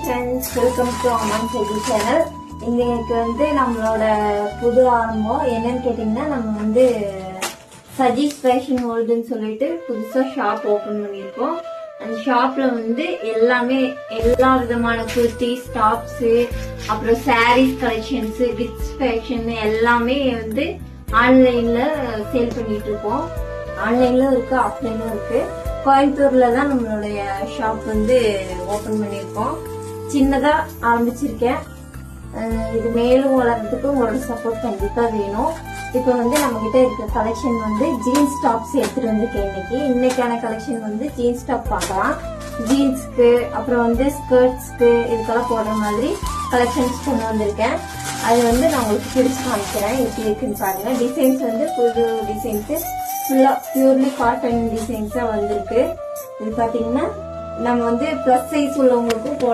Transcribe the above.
Friends, welcome to அம்மன் செய்தி channel. இன்னைக்கு வந்து நம்மளோட புது ஆரம்பம் என்னன்னு கேட்டீங்கன்னா, நம்ம வந்து சஜீஸ் ஃபேஷன் வேர்ல்டுன்னு சொல்லிட்டு புதுசா ஷாப் ஓபன் பண்ணிருக்கோம். அந்த ஷாப்ல வந்து எல்லா விதமான குர்த்திஸ், டாப்ஸ், அப்புறம் சாரீஸ் கலெக்ஷன்ஸ், கிட்ஸ் ஃபேஷன் எல்லாமே வந்து ஆன்லைன்ல சேல் பண்ணிட்டு இருக்கோம். ஆன்லைன்ல இருக்கு, ஆஃப்லைன்ல இருக்கு. கோயம்புத்தூர்ல தான் நம்மளுடைய ஷாப் வந்து ஓபன் பண்ணிருக்கோம். சின்னதா ஆரம்பிச்சிருக்கேன். இது மேலும் வளர்றதுக்கு உங்களோட சப்போர்ட் கண்டிப்பா வேணும். இப்ப வந்து நம்ம கிட்ட இருக்க கலெக்ஷன் வந்து ஜீன்ஸ் டாப்ஸ் எடுத்துட்டு வந்திருக்கேன். இன்னைக்கான கலெக்ஷன் வந்து ஜீன்ஸ் டாப் பார்க்கலாம். ஜீன்ஸ்க்கு அப்புறம் வந்து ஸ்கர்ட்ஸ்க்கு இதுக்கெல்லாம் போடுற மாதிரி கலெக்ஷன்ஸ் கொண்டு வந்திருக்கேன். அது வந்து நான் உங்களுக்கு பிடிச்சு காமிக்கிறேன், எப்படி இருக்குன்னு பாருங்க. டிசைன்ஸ் வந்து புது டிசைன்ஸ், ஃபுல்லா பியூர்லி காட்டன் டிசைன்ஸா வந்திருக்கு. இது பாத்தீங்கன்னா நம்ம வந்து பிளஸ் சைஸ் உள்ளவங்களுக்கும்